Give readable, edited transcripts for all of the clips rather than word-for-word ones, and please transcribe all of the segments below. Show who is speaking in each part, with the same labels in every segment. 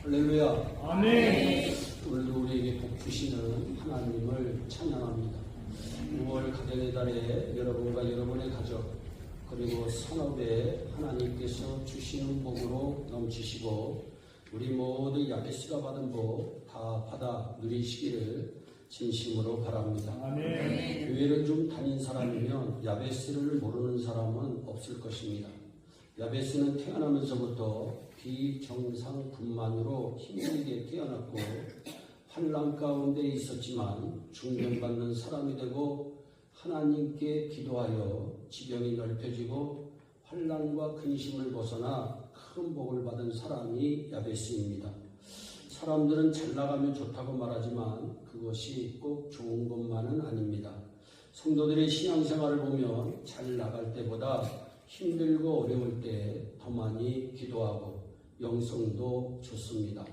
Speaker 1: 할렐루야.
Speaker 2: 아멘.
Speaker 1: 오늘도 우리에게 복 주시는 하나님을 찬양합니다. 6월 가정의 달에 여러분과 여러분의 가족 그리고 산업에 하나님께서 주시는 복으로 넘치시고 우리 모두 야베스가 받은 복 다 받아 누리시기를 진심으로 바랍니다.
Speaker 2: 아멘.
Speaker 1: 교회를 좀 다닌 사람이면 야베스를 모르는 사람은 없을 것입니다. 야베스는 태어나면서부터 비정상 분만으로 힘들게 태어났고 환난 가운데 있었지만 중병받는 사람이 되고 하나님께 기도하여 지경이 넓혀지고 환난과 근심을 벗어나 큰 복을 받은 사람이 야베스입니다. 사람들은 잘 나가면 좋다고 말하지만 그것이 꼭 좋은 것만은 아닙니다. 성도들의 신앙생활을 보면 잘 나갈 때보다 힘들고 어려울 때 더 많이 기도하고 영성도 좋습니다.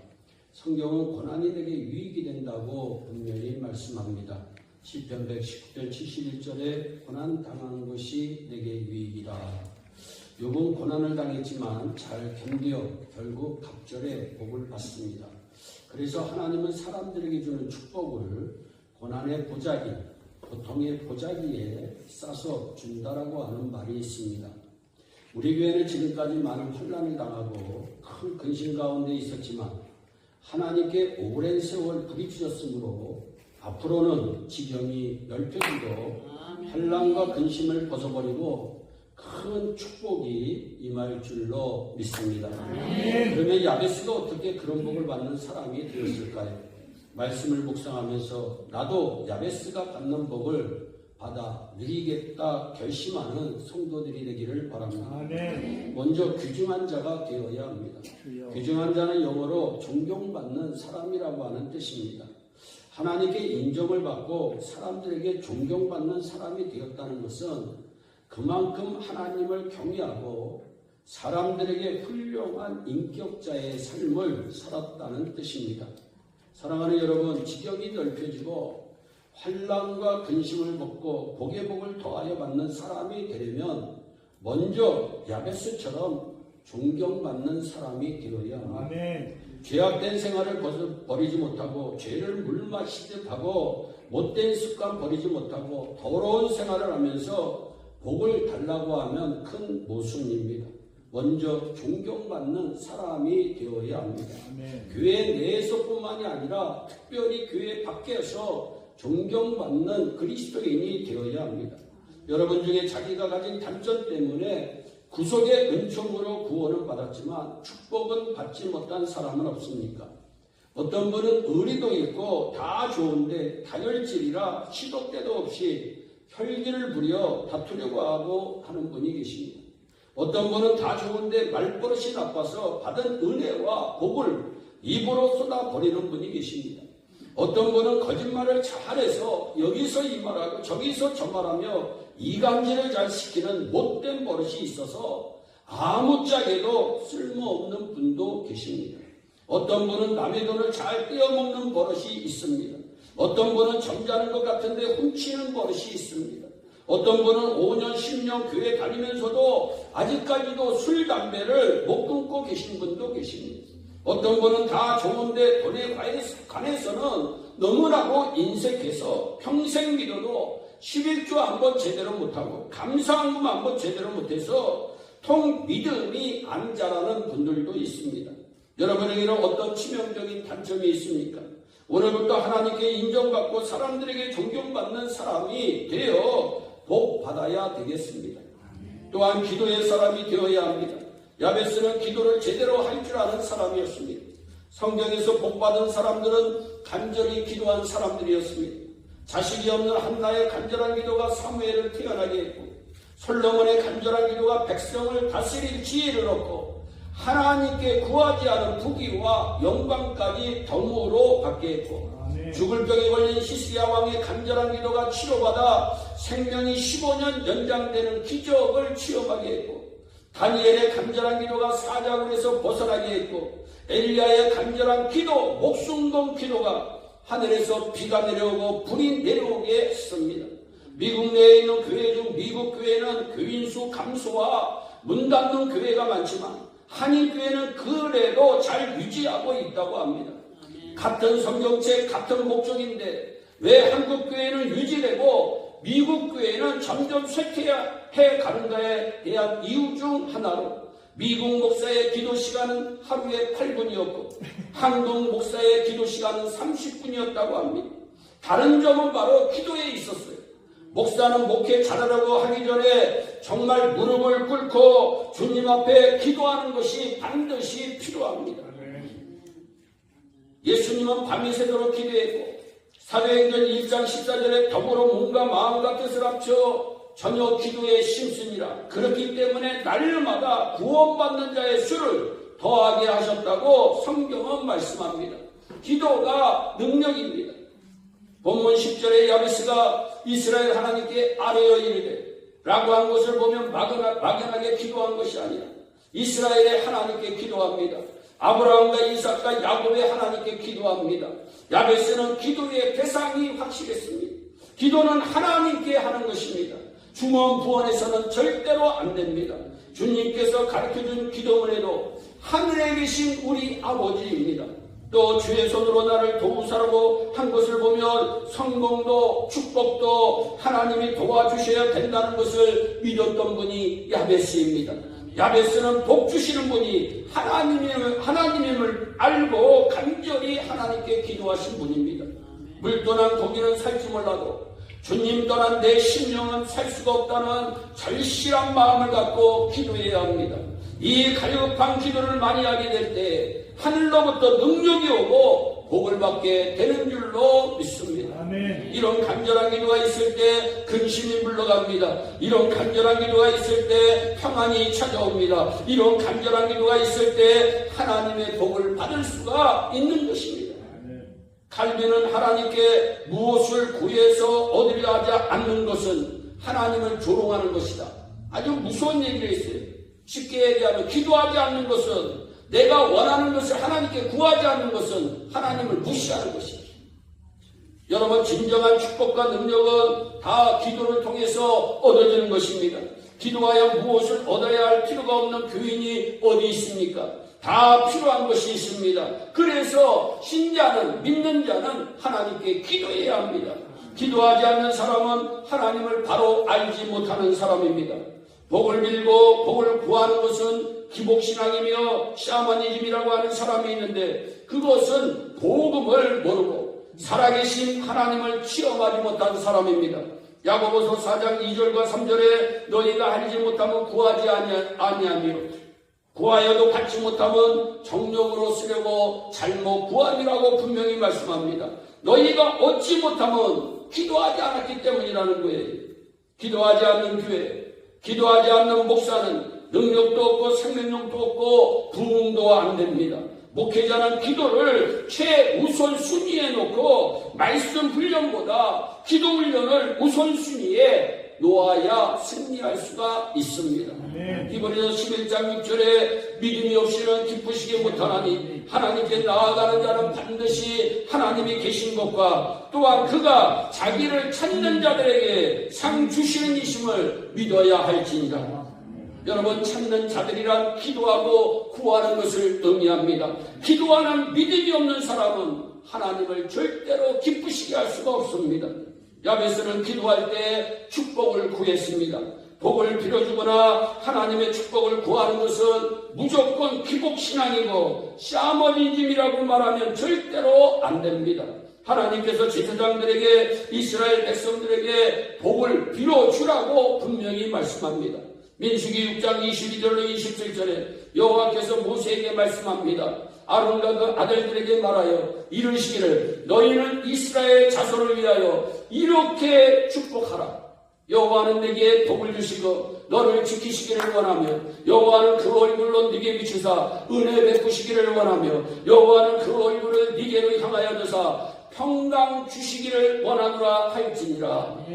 Speaker 1: 성경은 고난이 내게 유익이 된다고 분명히 말씀합니다. 시편 119편 71절에 고난 당한 것이 내게 유익이라. 욥은 고난을 당했지만 잘 견디어 결국 갑절에 복을 받습니다. 그래서 하나님은 사람들에게 주는 축복을 고난의 보자기, 고통의 보자기에 싸서 준다라고 하는 말이 있습니다. 우리 교회는 지금까지 많은 환난을 당하고 큰 근심 가운데 있었지만 하나님께 오랜 세월 부딪혔으므로 앞으로는 지경이 넓혀지고 환난과 근심을 벗어버리고 큰 축복이 임할 줄로 믿습니다. 그러면 야베스가 어떻게 그런 복을 받는 사람이 되었을까요? 말씀을 묵상하면서 나도 야베스가 받는 복을 받아 누리겠다 결심하는 성도들이 되기를 바랍니다.
Speaker 2: 아멘.
Speaker 1: 먼저 귀중한 자가 되어야 합니다. 귀중한 자는 영어로 존경받는 사람이라고 하는 뜻입니다. 하나님께 인정을 받고 사람들에게 존경받는 사람이 되었다는 것은 그만큼 하나님을 경외하고 사람들에게 훌륭한 인격자의 삶을 살았다는 뜻입니다. 사랑하는 여러분, 지경이 넓혀지고 환난과 근심을 벗고 복의 복을 더하여 받는 사람이 되려면 먼저 야베스처럼 존경받는 사람이 되어야 합니다.
Speaker 2: 아멘.
Speaker 1: 죄악된 생활을 버리지 못하고 죄를 물마시듯 하고 못된 습관 버리지 못하고 더러운 생활을 하면서 복을 달라고 하면 큰 모순입니다. 먼저 존경받는 사람이 되어야 합니다.
Speaker 2: 아멘.
Speaker 1: 교회 내에서뿐만이 아니라 특별히 교회 밖에서 존경받는 그리스도인이 되어야 합니다. 여러분 중에 자기가 가진 단점 때문에 구속의 은총으로 구원을 받았지만 축복은 받지 못한 사람은 없습니까? 어떤 분은 의리도 있고 다 좋은데 다혈질이라 시도 때도 없이 혈기를 부려 다투려고 하고 하는 분이 계십니다. 어떤 분은 다 좋은데 말버릇이 나빠서 받은 은혜와 복을 입으로 쏟아버리는 분이 계십니다. 어떤 분은 거짓말을 잘해서 여기서 이 말하고 저기서 저 말하며 이간질을 잘 시키는 못된 버릇이 있어서 아무짝에도 쓸모없는 분도 계십니다. 어떤 분은 남의 돈을 잘 떼어먹는 버릇이 있습니다. 어떤 분은 점잖은 것 같은데 훔치는 버릇이 있습니다. 어떤 분은 5년, 10년 교회 다니면서도 아직까지도 술, 담배를 못 끊고 계신 분도 계십니다. 어떤 분은 다 좋은데 돈에 관해서는 너무나도 인색해서 평생 믿어도 11조 한번 제대로 못하고 감사한금 한번 제대로 못해서 통 믿음이 안 자라는 분들도 있습니다. 여러분에게는 어떤 치명적인 단점이 있습니까? 오늘부터 하나님께 인정받고 사람들에게 존경받는 사람이 되어 복 받아야 되겠습니다. 또한 기도의 사람이 되어야 합니다. 야베스는 기도를 제대로 할 줄 아는 사람이었습니다. 성경에서 복받은 사람들은 간절히 기도한 사람들이었습니다. 자식이 없는 한나의 간절한 기도가 사무엘을 태어나게 했고 솔로몬의 간절한 기도가 백성을 다스릴 지혜를 얻고 하나님께 구하지 않은 부귀와 영광까지 덤으로 받게 했고 죽을 병에 걸린 히스기야 왕의 간절한 기도가 치료받아 생명이 15년 연장되는 기적을 체험하게 했고 다니엘의 간절한 기도가 사자굴에서 벗어나게 했고 엘리야의 간절한 기도, 목숨 건 기도가 하늘에서 비가 내려오고 불이 내려오게 했습니다. 미국 내에 있는 교회 중 미국 교회는 교인 수 감소와 문 닫는 교회가 많지만 한인교회는 그래도 잘 유지하고 있다고 합니다. 같은 성경책, 같은 목적인데 왜 한국교회는 유지되고 미국교회는 점점 쇠퇴해 가는가에 대한 이유 중 하나로 미국 목사의 기도 시간은 하루에 8분이었고 한국 목사의 기도 시간은 30분이었다고 합니다. 다른 점은 바로 기도에 있었어요. 목사는 목회 잘하라고 하기 전에 정말 무릎을 꿇고 주님 앞에 기도하는 것이 반드시 필요합니다. 예수님은 밤이 새도록 기도했고 사도행전 1장 14절에 더불어 몸과 마음과 뜻을 합쳐 저녁 기도에 심습니다. 그렇기 때문에 날마다 구원받는 자의 수를 더하게 하셨다고 성경은 말씀합니다. 기도가 능력입니다. 본문 10절에 야베스가 이스라엘 하나님께 아뢰어 이르되 라고 한 것을 보면 막연하게 기도한 것이 아니라 이스라엘의 하나님께 기도합니다. 아브라함과 이삭과 야곱의 하나님께 기도합니다. 야베스는 기도의 대상이 확실했습니다. 기도는 하나님께 하는 것입니다. 중원 부원에서는 절대로 안 됩니다. 주님께서 가르쳐준 기도문에도 하늘에 계신 우리 아버지입니다. 또 주의 손으로 나를 도우사라고 한 것을 보면 성공도 축복도 하나님이 도와주셔야 된다는 것을 믿었던 분이 야베스입니다. 야베스는 복 주시는 분이 하나님임을 알고 간절히 하나님께 기도하신 분입니다. 물 떠난 고기는 살지 몰라도 주님 떠난 내 심령은 살 수가 없다는 절실한 마음을 갖고 기도해야 합니다. 이 갈급한 기도를 많이 하게 될 때 하늘로부터 능력이 오고 복을 받게 되는 줄로 믿습니다. 아멘. 이런 간절한 기도가 있을 때 근심이 물러갑니다. 이런 간절한 기도가 있을 때 평안이 찾아옵니다. 이런 간절한 기도가 있을 때 하나님의 복을 받을 수가 있는 것입니다. 칼빈은 하나님께 무엇을 구해서 얻으려 하지 않는 것은 하나님을 조롱하는 것이다. 아주 무서운 얘기를 했어요. 쉽게 얘기하면 기도하지 않는 것은 내가 원하는 것을 하나님께 구하지 않는 것은 하나님을 무시하는 것입니다. 여러분 진정한 축복과 능력은 다 기도를 통해서 얻어지는 것입니다. 기도하여 무엇을 얻어야 할 필요가 없는 교인이 어디 있습니까? 다 필요한 것이 있습니다. 그래서 신자는 믿는 자는 하나님께 기도해야 합니다. 기도하지 않는 사람은 하나님을 바로 알지 못하는 사람입니다. 복을 빌고 복을 구하는 것은 기복신앙이며 샤머니즘이라고 하는 사람이 있는데 그것은 복음을 모르고 살아계신 하나님을 체험하지 못한 사람입니다. 야고보서 4장 2절과 3절에 너희가 알지 못하면 구하지 아니하며 구하여도 받지 못하면 정욕으로 쓰려고 잘못 구함이라고 분명히 말씀합니다. 너희가 얻지 못하면 기도하지 않았기 때문이라는 거예요. 기도하지 않는 교회, 기도하지 않는 목사는 능력도 없고 생명력도 없고 부흥도 안 됩니다. 목회자는 기도를 최우선순위에 놓고 말씀 훈련보다 기도 훈련을 우선순위에 놓아야 승리할 수가 있습니다. 히브리서 11장 6절에 믿음이 없이는 기쁘시게 못하나니 하나님께 나아가는 자는 반드시 하나님이 계신 것과 또한 그가 자기를 찾는 자들에게 상 주시는 이심을 믿어야 할지니라. 여러분 찾는 자들이란 기도하고 구하는 것을 의미합니다. 기도하는 믿음이 없는 사람은 하나님을 절대로 기쁘시게 할 수가 없습니다. 야베스는 기도할 때 축복을 구했습니다. 복을 빌어주거나 하나님의 축복을 구하는 것은 무조건 기복신앙이고 샤머니즘이라고 말하면 절대로 안 됩니다. 하나님께서 제사장들에게 이스라엘 백성들에게 복을 빌어주라고 분명히 말씀합니다. 민수기 6장 22절로 27절에 여호와께서 모세에게 말씀합니다. 아론과 그 아들들에게 말하여 이르시기를 너희는 이스라엘 자손을 위하여 이렇게 축복하라. 여호와는 내게 복을 주시고 너를 지키시기를 원하며 여호와는 그 얼굴로 네게 비추사 은혜 베푸시기를 원하며 여호와는 그 얼굴을 네게로 향하여 드사 평강 주시기를 원하노라 할지니라.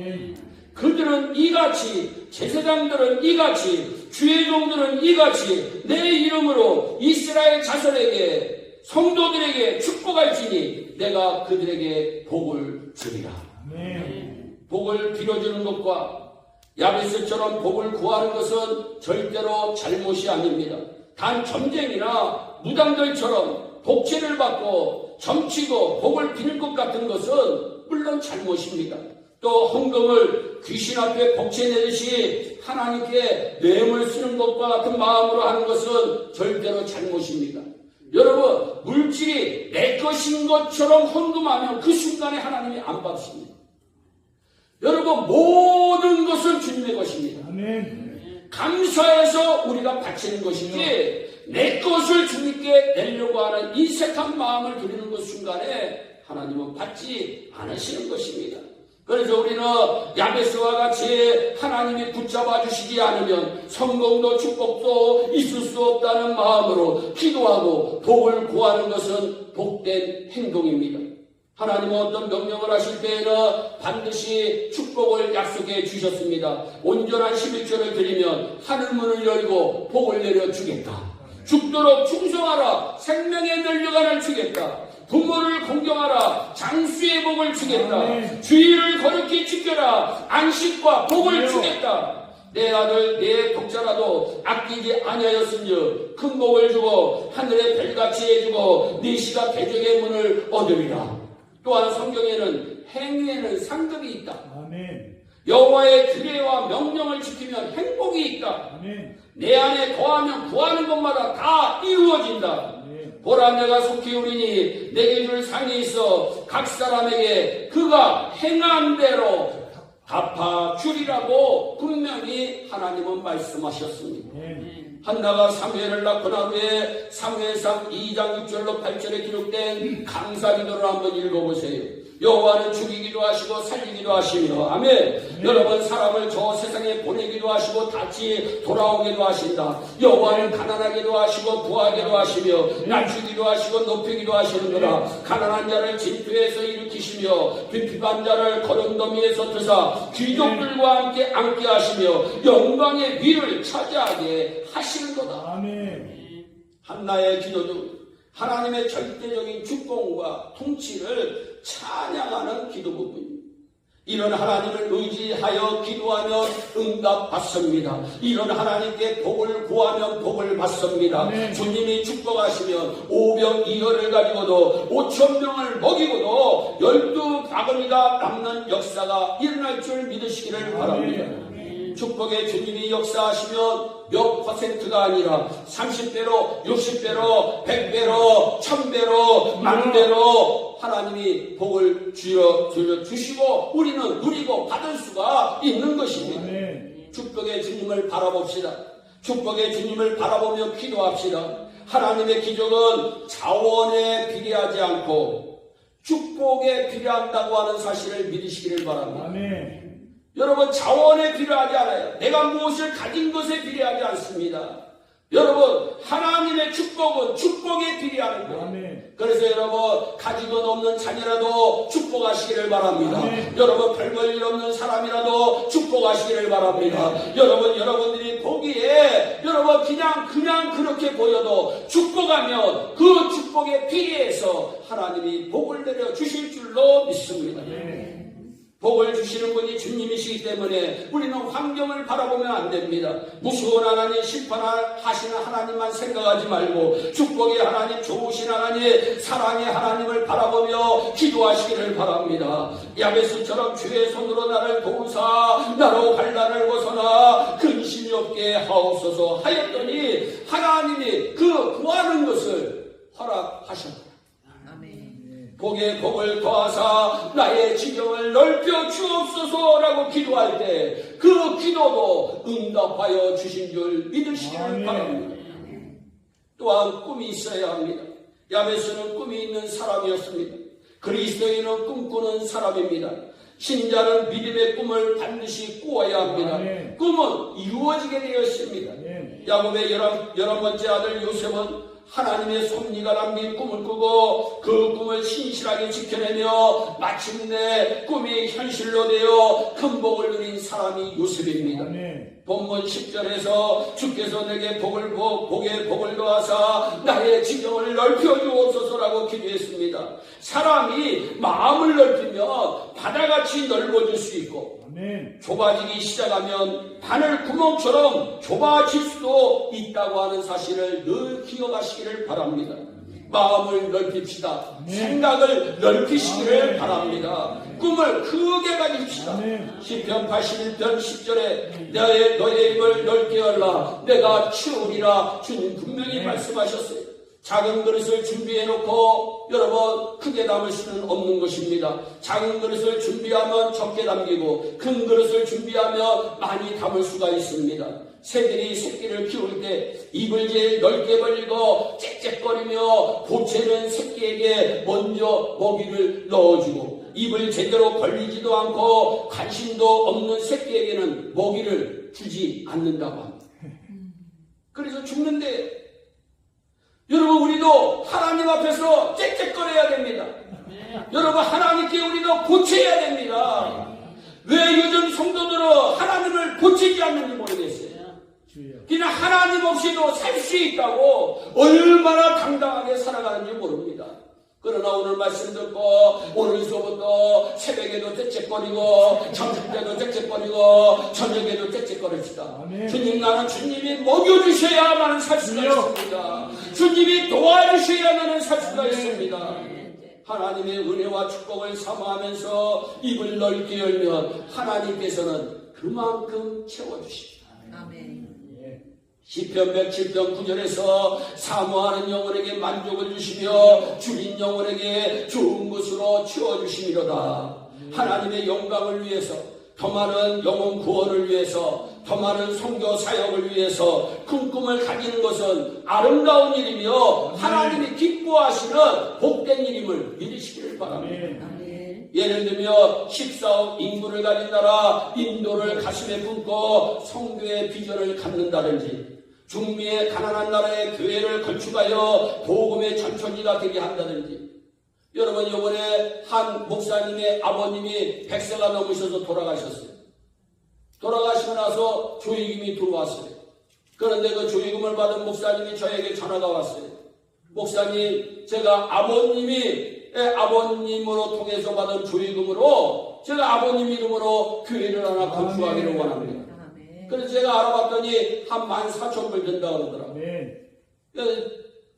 Speaker 1: 그들은 이같이 제사장들은 이같이 주의 종들은 이같이 내 이름으로 이스라엘 자손에게 성도들에게 축복할지니 내가 그들에게 복을 주리라. 복을 빌어주는 것과 야베스처럼 복을 구하는 것은 절대로 잘못이 아닙니다. 단 전쟁이나 무당들처럼 복제를 받고 점치고 복을 비는 것 같은 것은 물론 잘못입니다. 또 헌금을 귀신 앞에 복제내듯이 하나님께 뇌물 쓰는 것과 같은 마음으로 하는 것은 절대로 잘못입니다. 여러분, 물질이 내 것인 것처럼 헌금하면 그 순간에 하나님이 안 받습니다. 여러분, 모든 것은 주님의 것입니다.
Speaker 3: 아멘.
Speaker 1: 감사해서 우리가 바치는 것이지 내 것을 주님께 내려고 하는 인색한 마음을 드리는 것 순간에 하나님은 받지 않으시는 것입니다. 그래서 우리는 야베스와 같이 하나님이 붙잡아 주시지 않으면 성공도 축복도 있을 수 없다는 마음으로 기도하고 복을 구하는 것은 복된 행동입니다. 하나님은 어떤 명령을 하실 때에는 반드시 축복을 약속해 주셨습니다. 온전한 11조를 드리면 하늘문을 열고 복을 내려주겠다. 죽도록 충성하라. 생명의 멸류관을 주겠다. 부모를 공경하라. 장수의 복을 주겠다.
Speaker 3: 아멘.
Speaker 1: 주의를 거룩히 지켜라. 안식과 복을 주겠다. 내 아들 내 독자라도 아끼지 아니하였으며 큰 복을 주고 하늘의 별같이 해주고 네 시가 대적의 문을 얻으리라. 또한 성경에는 행위에는 상급이 있다.
Speaker 3: 아멘.
Speaker 1: 여호와의 규례와 명령을 지키면 행복이 있다.
Speaker 3: 아멘.
Speaker 1: 내 안에 거하면 구하는 것마다 다 이루어진다.
Speaker 3: 아멘.
Speaker 1: 보라 내가 속히 오리니 내게 줄 상이 있어 각 사람에게 그가 행한 대로 갚아주리라고 분명히 하나님은 말씀하셨습니다.
Speaker 3: 아멘.
Speaker 1: 한나가 사무엘을 낳고 난 후에 사무엘상 2장 6절로 8절에 기록된 감사기도를 한번 읽어보세요. 여호와는 죽이기도 하시고 살리기도 하시며 아멘. 여러분 사람을 저 세상에 보내기도 하시고 다시 돌아오기도 하신다. 여호와는 가난하기도 하시고 부하기도 하시며 낮추기도 하시고 높이기도 하시는구나. 가난한 자를 진투에서 일으키시며 빈핍한 자를 거름더미에서 드사 귀족들과 함께 앉게 하시며 영광의 위를 차지하게 하시는도다.
Speaker 3: 아멘.
Speaker 1: 한나의 기도 중 하나님의 절대적인 주권과 통치를 찬양하는 기도 부분입니다. 이런 하나님을 의지하여 기도하면 응답받습니다. 이런 하나님께 복을 구하면 복을 받습니다.
Speaker 3: 네.
Speaker 1: 주님이 축복하시면 5병 2혈을 가지고도 5,000명을 먹이고도 12바구니가 남는 역사가 일어날 줄 믿으시기를 바랍니다. 축복의 주님이 역사하시면 몇 퍼센트가 아니라 30배로, 60배로, 100배로, 1000배로, 만배로 하나님이 복을 주시고 우리는 누리고 받을 수가 있는 것입니다. 축복의 주님을 바라봅시다. 축복의 주님을 바라보며 기도합시다. 하나님의 기적은 자원에 비례하지 않고 축복에 비례한다고 하는 사실을 믿으시기를 바랍니다.
Speaker 3: 아멘.
Speaker 1: 여러분 자원에 비례하지 않아요. 내가 무엇을 가진 것에 비례하지 않습니다. 여러분 하나님의 축복은 축복에 비례하는 거예요.
Speaker 3: 아멘.
Speaker 1: 그래서 여러분 가지고 없는 자녀라도 축복하시기를 바랍니다.
Speaker 3: 아멘.
Speaker 1: 여러분 별 볼 일 없는 사람이라도 축복하시기를 바랍니다. 여러분들이 보기에 여러분 그냥 그렇게 보여도 축복하면 그 축복에 비례해서 하나님이 복을 내려 주실 줄로 믿습니다.
Speaker 3: 아멘.
Speaker 1: 복을 주시는 분이 주님이시기 때문에 우리는 환경을 바라보면 안 됩니다. 무서운 하나님, 심판하시는 하나님만 생각하지 말고 축복의 하나님, 좋으신 하나님, 사랑의 하나님을 바라보며 기도하시기를 바랍니다. 야베스처럼 주의 손으로 나를 도우사 나로 환난을 벗어나 근심이 없게 하옵소서 하였더니 하나님이 그 구하는 것을 허락하셨다. 복에 복을 더하사 나의 지경을 넓혀 주옵소서라고 기도할 때 그 기도도 응답하여 주신 줄 믿으시기를 바랍니다. 또한 꿈이 있어야 합니다. 야베스는 꿈이 있는 사람이었습니다. 그리스도인은 꿈꾸는 사람입니다. 신자는 믿음의 꿈을 반드시 꾸어야 합니다. 꿈은 이루어지게 되어 있습니다. 야곱의 11번째 아들 요셉은 하나님의 섭리가 담긴 꿈을 꾸고 그 꿈을 신실하게 지켜내며 마침내 꿈이 현실로 되어 큰 복을 누린 사람이 요셉입니다. 본문 10절에서 주께서 내게 복에 복을 더하사 나의 지경을 넓혀 주옵소서라고 달라고 기도했습니다. 사람이 마음을 넓히면 바다같이 넓어질 수 있고
Speaker 3: 아멘.
Speaker 1: 좁아지기 시작하면 바늘 구멍처럼 좁아질 수도 있다고 하는 사실을 늘 기억하시기를 바랍니다. 마음을 넓힙시다.
Speaker 3: 아멘.
Speaker 1: 생각을 넓히시기를
Speaker 3: 아멘.
Speaker 1: 바랍니다. 꿈을 크게 가집시다.
Speaker 3: 아멘.
Speaker 1: 시편 81편 10절에 너의 입을 넓게 열라 내가 치우리라 주님 분명히
Speaker 3: 네.
Speaker 1: 말씀하셨어요. 작은 그릇을 준비해놓고 여러분 크게 담을 수는 없는 것입니다. 작은 그릇을 준비하면 적게 담기고 큰 그릇을 준비하면 많이 담을 수가 있습니다. 새들이 새끼를 키울 때 입을 제일 넓게 벌리고 짹짹거리며 보채는 새끼에게 먼저 먹이를 넣어주고 입을 제대로 벌리지도 않고 관심도 없는 새끼에게는 먹이를 주지 않는다고 합니다. 그래서 죽는데 여러분 우리도 하나님 앞에서 짹짹거려야 됩니다. 여러분 하나님께 우리도 보채야 됩니다. 왜 요즘 성도들은 하나님을 보채지 않는지 모르겠어요.
Speaker 3: 주여.
Speaker 1: 그냥 하나님 없이도 살 수 있다고 얼마나 당당하게 살아가는지 모릅니다. 그러나 오늘 말씀 듣고 오늘서부터 새벽에도 짹짹거리고 점심 때도 짹짹거리고 저녁에도 짹짹거립시다.
Speaker 3: 아멘.
Speaker 1: 주님 나는 주님이 먹여주셔야 나는 살 수가
Speaker 3: 주여.
Speaker 1: 있습니다. 주님이 도와주셔야 나는 살 수가
Speaker 3: 아멘.
Speaker 1: 있습니다. 하나님의 은혜와 축복을 사모하면서 입을 넓게 열면 하나님께서는 그만큼 채워주십니다.
Speaker 2: 아멘.
Speaker 3: 예.
Speaker 1: 시편 107편 9절에서 사모하는 영혼에게 만족을 주시며 줄인 영혼에게 좋은 것으로 채워주시미로다. 하나님의 영광을 위해서 더 많은 영혼 구원을 위해서 더 많은 선교 사역을 위해서 큰 꿈을 가지는 것은 아름다운 일이며 하나님이 기뻐하시는 복된 일임을 믿으시기를 바랍니다.
Speaker 3: 아멘.
Speaker 2: 아멘.
Speaker 1: 예를 들면 14억 인구를 가진 나라 인도를 가슴에 품고 성교의 비전을 갖는다든지 중미의 가난한 나라의 교회를 건축하여 복음의 전천지가 되게 한다든지 여러분 이번에 한 목사님의 아버님이 100세가 넘으셔서 돌아가셨어요. 돌아가시고 나서 조의금이 들어왔어요. 그런데 그 조의금을 받은 목사님이 저에게 전화가 왔어요. 목사님 제가 아버님으로 통해서 받은 조의금으로 제가 아버님 이름으로 교회를 하나 건축하기를 원합니다.
Speaker 2: 아멘.
Speaker 1: 그래서 제가 알아봤더니 한 14,000불 된다고 그러더라고요.
Speaker 3: 아멘.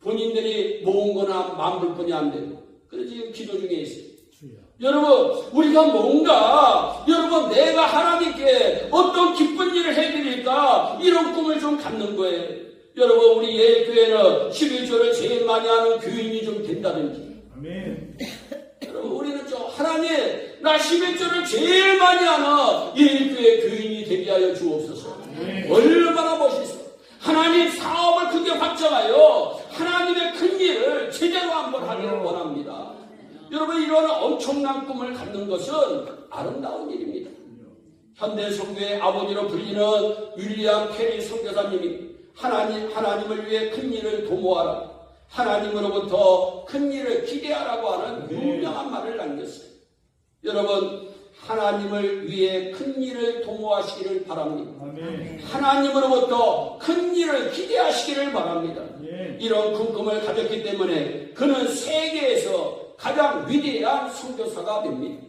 Speaker 1: 본인들이 모은 거나 10,000불뿐이 안 되고 그래서 지금 기도 중에 있어요.
Speaker 3: 주여.
Speaker 1: 여러분 우리가 뭔가 여러분 내가 하나님께 어떤 기쁜 일을 해드릴까 이런 꿈을 좀 갖는 거예요. 여러분 우리 예일교회는 11조를 제일 많이 하는 교인이 좀 된다든지
Speaker 3: 아멘.
Speaker 1: 여러분 우리는 좀 하나님 나 11조를 제일 많이 하는 예일교회 교인이 되게 하여 주옵소서. 얼마나 멋있어. 하나님 사업을 크게 확장하여 하나님의 큰 일을 제대로 한번 하기를 원합니다. 여러분 이런 엄청난 꿈을 갖는 것은 아름다운 일입니다. 현대 선교의 아버지로 불리는 윌리엄 캐리 선교사님이 하나님을 위해 큰 일을 도모하라. 하나님으로부터 큰 일을 기대하라고 하는 유명한 말을 남겼어요. 여러분 하나님을 위해 큰 일을 도모하시기를 바랍니다.
Speaker 3: 아멘.
Speaker 1: 하나님으로부터 큰 일을 기대하시기를 바랍니다.
Speaker 3: 예.
Speaker 1: 이런 큰 꿈을 가졌기 때문에 그는 세계에서 가장 위대한 선교사가 됩니다.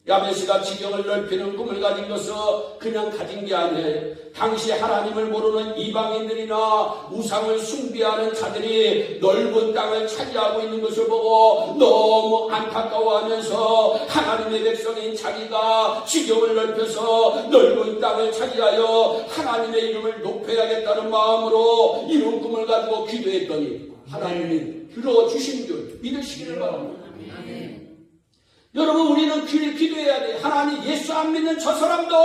Speaker 1: 야베스가 지경을 넓히는 꿈을 가진 것은 그냥 가진 게 아니에요. 당시 하나님을 모르는 이방인들이나 우상을 숭배하는 자들이 넓은 땅을 차지하고 있는 것을 보고 너무 안타까워하면서 하나님의 백성인 자기가 지경을 넓혀서 넓은 땅을 차지하여 하나님의 이름을 높여야겠다는 마음으로 이룬 꿈을 가지고 기도했더니 하나님이 들어주신 줄 믿으시기를 바랍니다.
Speaker 2: 아멘.
Speaker 1: 여러분 우리는 기도해야 돼. 하나님 예수 안 믿는 저 사람도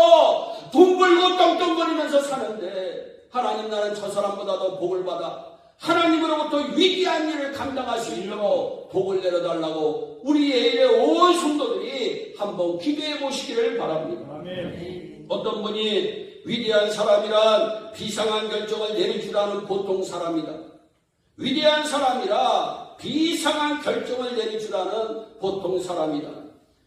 Speaker 1: 돈 벌고 떵떵거리면서 사는데 하나님 나는 저 사람보다도 복을 받아 하나님으로부터 위대한 일을 감당할 수 있도록 복을 내려달라고 우리 예일의 온 성도들이 한번 기도해 보시기를 바랍니다.
Speaker 3: 아멘.
Speaker 1: 어떤 분이 위대한 사람이란 비상한 결정을 내릴 줄 아는 보통 사람이다. 위대한 사람이라 비상한 결정을 내릴 줄 아는 보통 사람이다.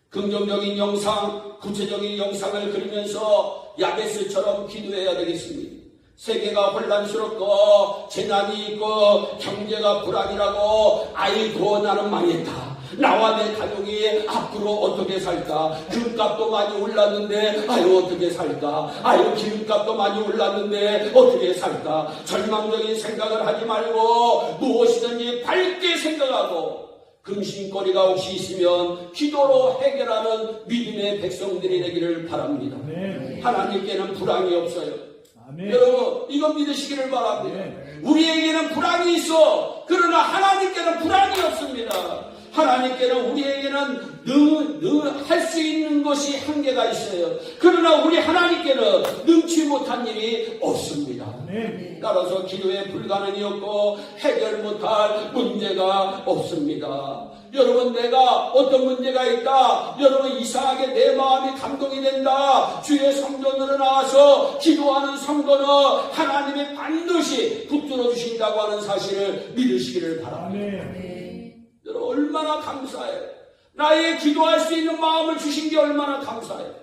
Speaker 1: 긍정적인 영상, 구체적인 영상을 그리면서 야베스처럼 기도해야 되겠습니다. 세계가 혼란스럽고 재난이 있고 경제가 불안이라고 아이고 나는 망했다. 나와 내 가족이 앞으로 어떻게 살까? 금값도 많이 올랐는데 아유 어떻게 살까? 아유 기름값도 많이 올랐는데 어떻게 살까? 절망적인 생각을 하지 말고 무엇이든지 밝게 생각하고 근심거리가 혹시 있으면 기도로 해결하는 믿음의 백성들이 되기를 바랍니다.
Speaker 3: 아멘.
Speaker 1: 하나님께는 불안이 없어요.
Speaker 3: 아멘.
Speaker 1: 여러분 이거 믿으시기를 바랍니다.
Speaker 3: 네.
Speaker 1: 우리에게는 불안이 있어. 그러나 하나님께는 불안이 없습니다. 하나님께는 우리에게는 늘 할 수 있는 것이 한계가 있어요. 그러나 우리 하나님께는 능치 못한 일이 없습니다.
Speaker 3: 아멘.
Speaker 1: 따라서 기도에 불가능이 없고 해결 못할 문제가 없습니다. 여러분 내가 어떤 문제가 있다. 여러분 이상하게 내 마음이 감동이 된다. 주의 성전으로 나와서 기도하는 성도는 하나님이 반드시 붙들어 주신다고 하는 사실을 믿으시기를 바랍니다.
Speaker 3: 아멘.
Speaker 1: 여러분 얼마나 감사해요. 나의 기도할 수 있는 마음을 주신 게 얼마나 감사해요.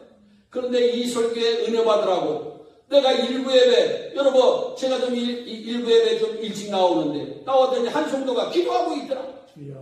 Speaker 1: 그런데 이 설교에 은혜 받으라고 내가 일부 예배, 여러분 제가 좀 일부 예배 좀 일찍 나오는데 나왔더니 한 성도가 기도하고 있더라.
Speaker 3: 주여.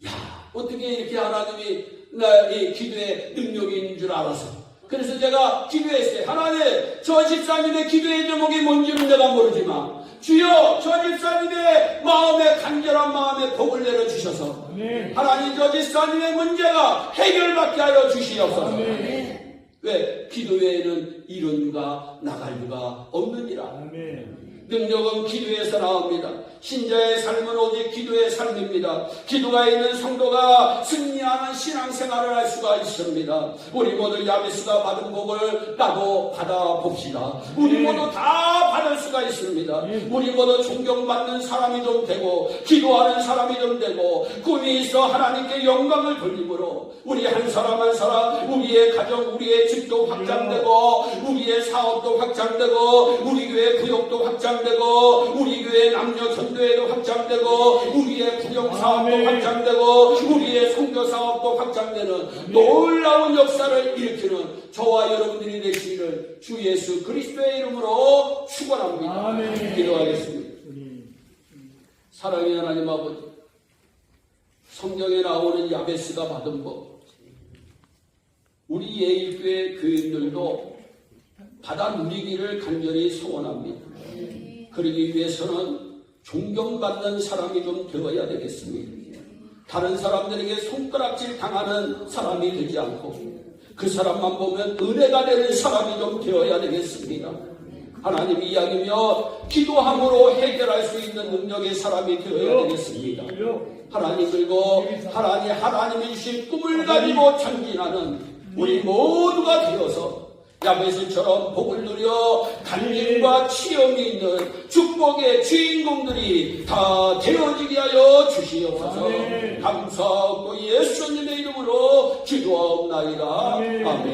Speaker 1: 야, 어떻게 이렇게 하나님이 나의 기도에 능력이 있는 줄 알아서. 그래서 제가 기도했어요. 하나님, 저 집사님의 기도의 제목이 뭔지는 내가 모르지만 주여, 저 집사님의 마음에 간절한 마음에 복을 내려주셔서
Speaker 3: 아멘.
Speaker 1: 하나님 저 집사님의 문제가 해결받게 하여 주시옵소서.
Speaker 3: 아멘.
Speaker 1: 왜? 기도 외에는 이런 유가 나갈 유가 없느니라.
Speaker 3: 아멘.
Speaker 1: 능력은 기도에서 나옵니다. 신자의 삶은 오직 기도의 삶입니다. 기도가 있는 성도가 승리하는 신앙생활을 할 수가 있습니다. 우리 모두 야베스가 받은 복을 나도 받아봅시다. 우리 모두 다 받을 수가 있습니다. 우리 모두 존경받는 사람이 좀 되고 기도하는 사람이 좀 되고 꿈이 있어 하나님께 영광을 돌림으로 우리 한 사람 한 사람 우리의 가정 우리의 집도 확장되고 우리의 사업도 확장되고 우리 교회 구역도 확장되고 우리 교회 남녀 전도회도 확장되고 우리의 구경사업도
Speaker 3: 아멘.
Speaker 1: 확장되고 우리의 선교사업도 확장되는 놀라운 역사를 일으키는 저와 여러분들이 되시기를 주 예수 그리스도의 이름으로 축원합니다.
Speaker 3: 아멘.
Speaker 1: 기도하겠습니다. 사랑의 하나님 아버지, 성경에 나오는 야베스가 받은 법 우리 예일교회 교인들도 받아 누리기를 간절히 소원합니다. 그러기 위해서는 존경받는 사람이 좀 되어야 되겠습니다. 다른 사람들에게 손가락질 당하는 사람이 되지 않고 그 사람만 보면 은혜가 되는 사람이 좀 되어야 되겠습니다. 하나님 이야기며 기도함으로 해결할 수 있는 능력의 사람이 되어야 되겠습니다. 하나님 그리고 하나님이 주신 꿈을 가지고 전진하는 우리 모두가 되어서 야베스처럼 복을 누려 간증과 치염이 있는 축복의 주인공들이 다 되어지게 하여 주시옵소서.
Speaker 3: 아멘.
Speaker 1: 감사하고 예수님의 이름으로 기도하옵나이다.
Speaker 3: 아멘.
Speaker 1: 아멘.